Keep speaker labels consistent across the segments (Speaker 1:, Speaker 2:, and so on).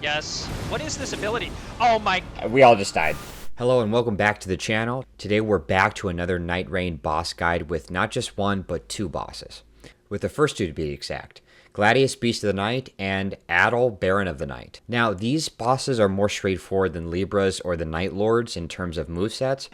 Speaker 1: Yes. What is this ability? Oh my...
Speaker 2: We all just died. Hello and welcome back to the channel. Today we're back to another Nightreign boss guide with not just one, but two bosses. With the first two to be exact. Gladius Beast of the Night and Adel Baron of the Night. Now, these bosses are more straightforward than Libras or the Night Lords in terms of movesets.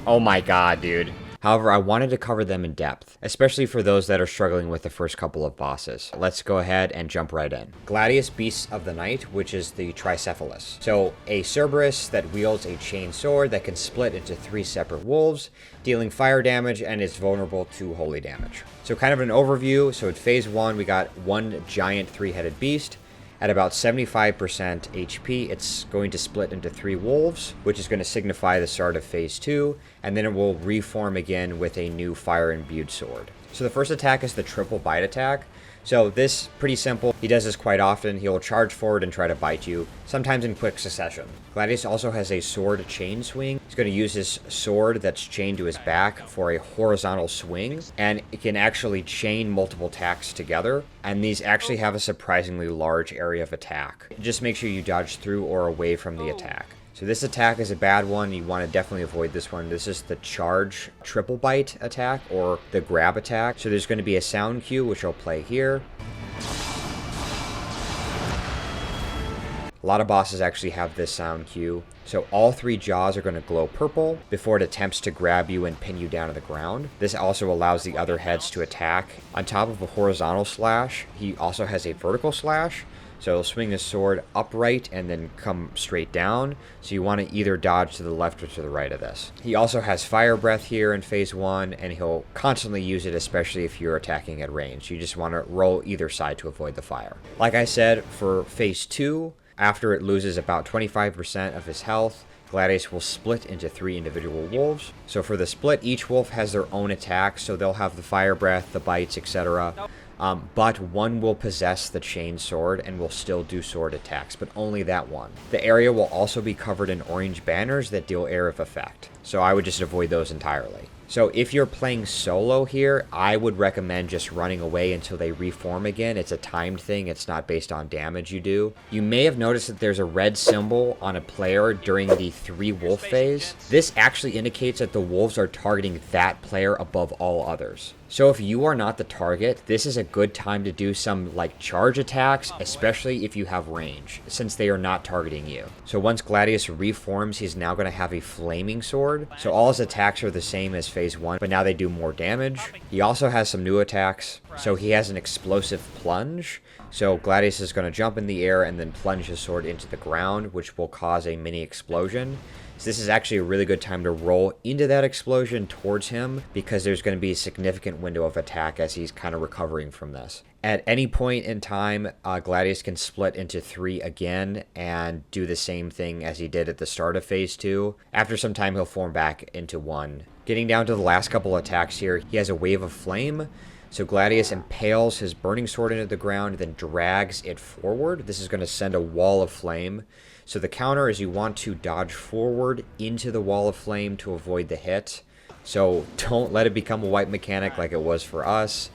Speaker 2: Oh my god, dude. However, I wanted to cover them in depth, especially for those that are struggling with the first couple of bosses. Let's go ahead and jump right in. Gladius Beast of the Night, which is the Tricephalos. So, a Cerberus that wields a chain sword that can split into 3 separate wolves, dealing fire damage and is vulnerable to holy damage. So kind of an overview. So at phase 1, we got one giant 3-headed beast. At about 75% HP, it's going to split into 3 wolves, which is going to signify the start of Phase 2, and then it will reform again with a new fire-imbued sword. So the first attack is the triple bite attack. So this, pretty simple. He does this quite often. He will charge forward and try to bite you, sometimes in quick succession. Gladius also has a sword chain swing. He's going to use his sword that's chained to his back for a horizontal swing, and it can actually chain multiple attacks together, and these actually have a surprisingly large area of attack. Just make sure you dodge through or away from the attack. So this attack is a bad one. You want to definitely avoid this one. This is the charge triple bite attack or the grab attack. So there's going to be a sound cue, which I'll play here. A lot of bosses actually have this sound cue. So all 3 jaws are going to glow purple before it attempts to grab you and pin you down to the ground. This also allows the other heads to attack. On top of a horizontal slash, he also has a vertical slash. So he'll swing his sword upright and then come straight down. So you want to either dodge to the left or to the right of this. He also has fire breath here in phase 1, and he'll constantly use it, especially if you're attacking at range. You just want to roll either side to avoid the fire. Like I said, for phase 2, after it loses about 25% of his health, Gladius will split into 3 individual wolves. So for the split, each wolf has their own attack, so they'll have the fire breath, the bites, etc. But one will possess the chain sword and will still do sword attacks, but only that one. The area will also be covered in orange banners that deal area of effect, so I would just avoid those entirely. So if you're playing solo here, I would recommend just running away until they reform again. It's a timed thing. It's not based on damage you do. You may have noticed that there's a red symbol on a player during the 3 wolf phase. This actually indicates that the wolves are targeting that player above all others. So if you are not the target, this is a good time to do some like charge attacks, especially if you have range, since they are not targeting you. So once Gladius reforms, he's now going to have a flaming sword. So all his attacks are the same as phase 1, but now they do more damage. He also has some new attacks. So he has an explosive plunge. So Gladius is going to jump in the air and then plunge his sword into the ground, which will cause a mini explosion. So this is actually a really good time to roll into that explosion towards him, because there's going to be a significant window of attack as he's kind of recovering from this. At any point in time, Gladius can split into 3 again and do the same thing as he did at the start of phase 2. After some time, he'll form back into 1. Getting down to the last couple attacks here, he has a wave of flame. So Gladius impales his burning sword into the ground, then drags it forward. This is going to send a wall of flame. So the counter is you want to dodge forward into the wall of flame to avoid the hit. So don't let it become a wipe mechanic like it was for us.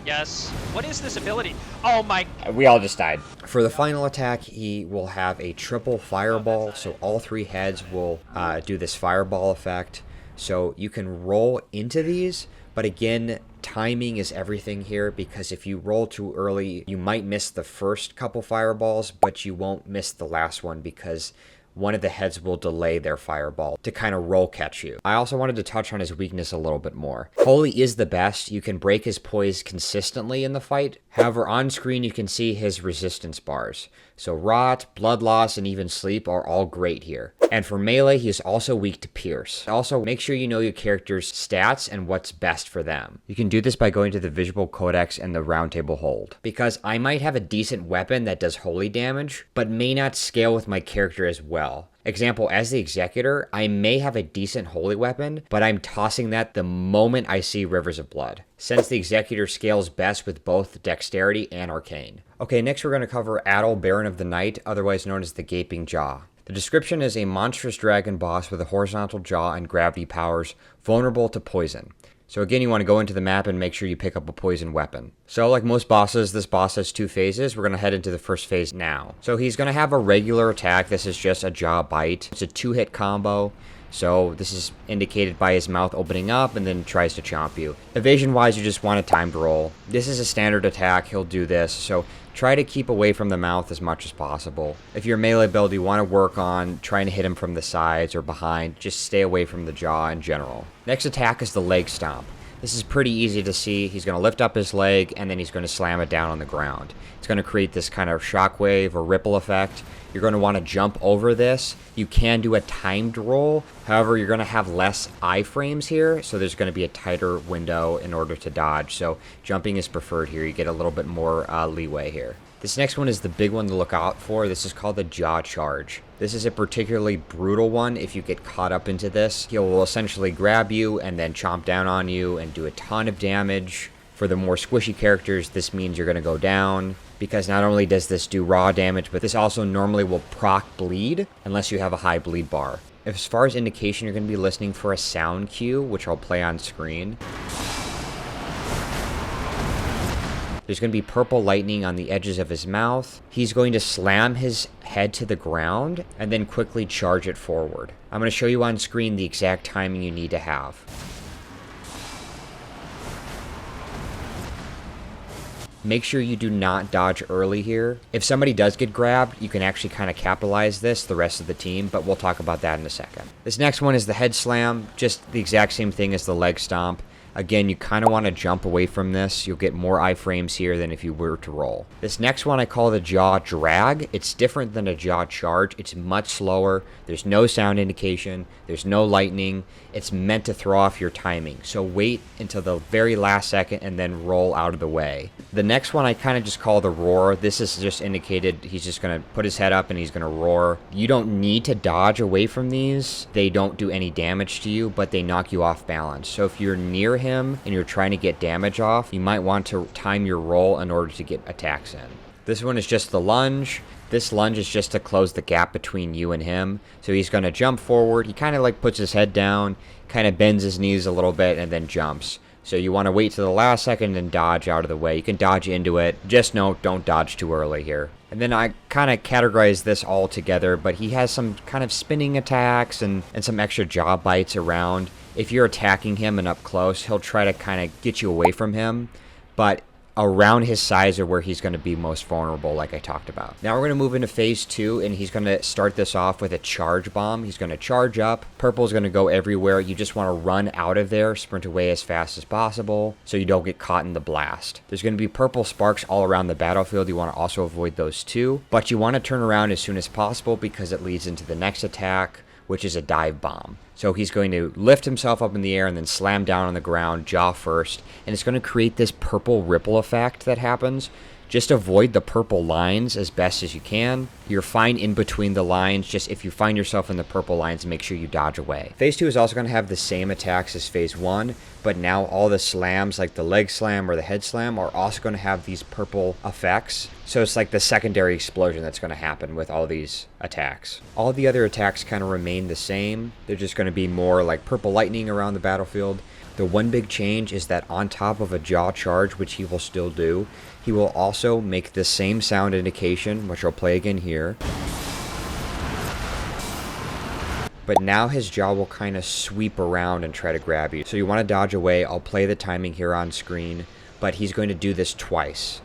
Speaker 1: Yes. What is this ability? Oh my...
Speaker 2: We all just died. For the final attack, he will have a triple fireball. So all 3 heads will do this fireball effect. So you can roll into these, but again, timing is everything here, because if you roll too early, you might miss the first couple fireballs, but you won't miss the last one because one of the heads will delay their fireball to kind of roll catch you. I also wanted to touch on his weakness a little bit more. Holy is the best. You can break his poise consistently in the fight. However, on screen you can see his resistance bars. So rot, blood loss, and even sleep are all great here. And for melee, he is also weak to pierce. Also, make sure you know your character's stats and what's best for them. You can do this by going to the Visual Codex and the Roundtable Hold. Because I might have a decent weapon that does holy damage, but may not scale with my character as well. Example, as the Executor, I may have a decent holy weapon, but I'm tossing that the moment I see Rivers of Blood, since the Executor scales best with both Dexterity and Arcane. Okay, next we're going to cover Adel Baron of the Night, otherwise known as the Gaping Jaw. The description is a monstrous dragon boss with a horizontal jaw and gravity powers, vulnerable to poison. So again, you want to go into the map and make sure you pick up a poison weapon. So like most bosses, this boss has 2 phases. We're going to head into the first phase now. So he's going to have a regular attack. This is just a jaw bite. It's a 2-hit combo. So this is indicated by his mouth opening up and then tries to chomp you. Evasion wise, you just want a timed roll. This is a standard attack. He'll do this. So try to keep away from the mouth as much as possible. If you're melee build, you want to work on trying to hit him from the sides or behind. Just stay away from the jaw in general. Next attack is the leg stomp. This is pretty easy to see. He's going to lift up his leg and then he's going to slam it down on the ground. It's going to create this kind of shockwave or ripple effect. You're going to want to jump over this. You can do a timed roll. However, you're going to have less iframes here, so there's going to be a tighter window in order to dodge. So jumping is preferred here. You get a little bit more leeway here. This next one is the big one to look out for. This is called the jaw charge. This is a particularly brutal one. If you get caught up into this, he will essentially grab you and then chomp down on you and do a ton of damage. For the more squishy characters, this means you're going to go down, because not only does this do raw damage, but this also normally will proc bleed unless you have a high bleed bar. As far as indication, you're going to be listening for a sound cue, which I'll play on screen. There's going to be purple lightning on the edges of his mouth. He's going to slam his head to the ground and then quickly charge it forward. I'm going to show you on screen the exact timing you need to have. Make sure you do not dodge early here. If somebody does get grabbed, you can actually kind of capitalize this, the rest of the team, but we'll talk about that in a second. This next one is the head slam, just the exact same thing as the leg stomp. Again, you kind of want to jump away from this. You'll get more iframes here than if you were to roll. This next one I call the jaw drag. It's different than a jaw charge. It's much slower. There's no sound indication. There's no lightning. It's meant to throw off your timing. So wait until the very last second and then roll out of the way. The next one I kind of just call the roar. This is just indicated he's just going to put his head up and he's going to roar. You don't need to dodge away from these. They don't do any damage to you, but they knock you off balance. So if you're near him and you're trying to get damage off, you might want to time your roll in order to get attacks in. This one is just the lunge. This lunge is just to close the gap between you and him. So he's going to jump forward. He kind of like puts his head down, kind of bends his knees a little bit, and then jumps. So you want to wait to the last second and dodge out of the way. You can dodge into it. Just note, don't dodge too early here. And then I kind of categorize this all together, but he has some kind of spinning attacks and some extra jaw bites around. If you're attacking him and up close, he'll try to kind of get you away from him, but around his size are where he's going to be most vulnerable, like I talked about. Now we're going to move into phase 2, and he's going to start this off with a charge bomb. He's going to charge up. Purple's going to go everywhere. You just want to run out of there, sprint away as fast as possible so you don't get caught in the blast. There's going to be purple sparks all around the battlefield. You want to also avoid those too, but you want to turn around as soon as possible because it leads into the next attack, which is a dive bomb. So he's going to lift himself up in the air and then slam down on the ground, jaw first, and it's going to create this purple ripple effect that happens. Just avoid the purple lines as best as you can. You're fine in between the lines. Just if you find yourself in the purple lines, make sure you dodge away. Phase 2 is also going to have the same attacks as phase 1, but now all the slams, like the leg slam or the head slam, are also going to have these purple effects. So it's like the secondary explosion that's going to happen with all these attacks. All the other attacks kind of remain the same. They're just going to be more like purple lightning around the battlefield. The one big change is that on top of a jaw charge, which he will still do, he will also make the same sound indication, which I'll play again here. But now his jaw will kind of sweep around and try to grab you. So you want to dodge away. I'll play the timing here on screen, but he's going to do this twice.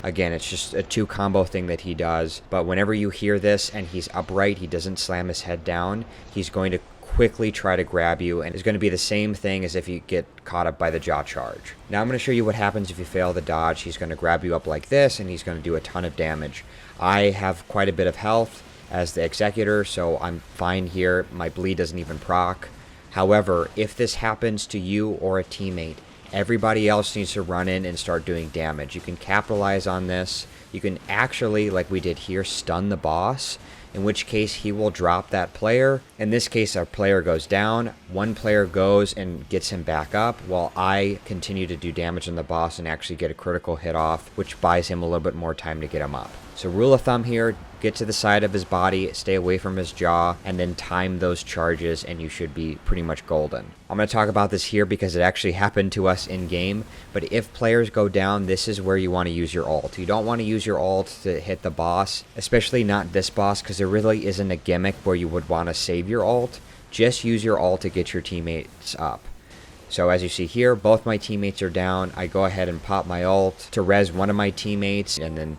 Speaker 2: Again, it's just a 2 combo thing that he does, but whenever you hear this and he's upright, he doesn't slam his head down, he's going to quickly try to grab you, and it's going to be the same thing as if you get caught up by the jaw charge. Now I'm going to show you what happens if you fail the dodge. He's going to grab you up like this, and he's going to do a ton of damage. I have quite a bit of health as the executor, so I'm fine here. My bleed doesn't even proc. However, if this happens to you or a teammate, everybody else needs to run in and start doing damage. You can capitalize on this. You can actually, like we did here, stun the boss. in which case he will drop that player. In this case, our player goes down, one player goes and gets him back up, while I continue to do damage on the boss and actually get a critical hit off, which buys him a little bit more time to get him up. So rule of thumb here, get to the side of his body, stay away from his jaw, and then time those charges and you should be pretty much golden. I'm going to talk about this here because it actually happened to us in game, but if players go down, this is where you want to use your ult. You don't want to use your ult to hit the boss, especially not this boss, because there really isn't a gimmick where you would want to save your ult. Just use your ult to get your teammates up. So as you see here, both my teammates are down. I go ahead and pop my ult to res one of my teammates, and then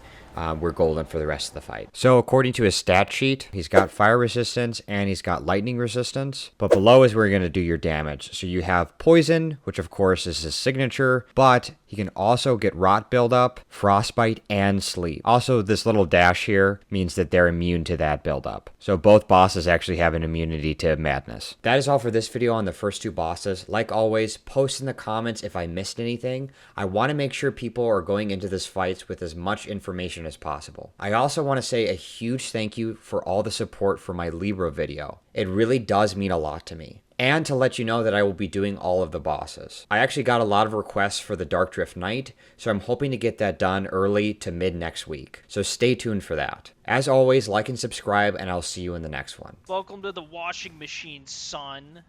Speaker 2: we're golden for the rest of the fight. So according to his stat sheet, he's got fire resistance and he's got lightning resistance. But below is where you're going to do your damage. So you have poison, which of course is his signature, but he can also get rot buildup, frostbite, and sleep. Also, this little dash here means that they're immune to that buildup. So both bosses actually have an immunity to madness. That is all for this video on the first two bosses. Like always, post in the comments if I missed anything. I want to make sure people are going into this fight with as much information as possible. I also want to say a huge thank you for all the support for my Libra video. It really does mean a lot to me. And to let you know that I will be doing all of the bosses. I actually got a lot of requests for the Dark Drift Knight, so I'm hoping to get that done early to mid next week. So stay tuned for that. As always, like and subscribe, and I'll see you in the next one.
Speaker 1: Welcome to the washing machine, son.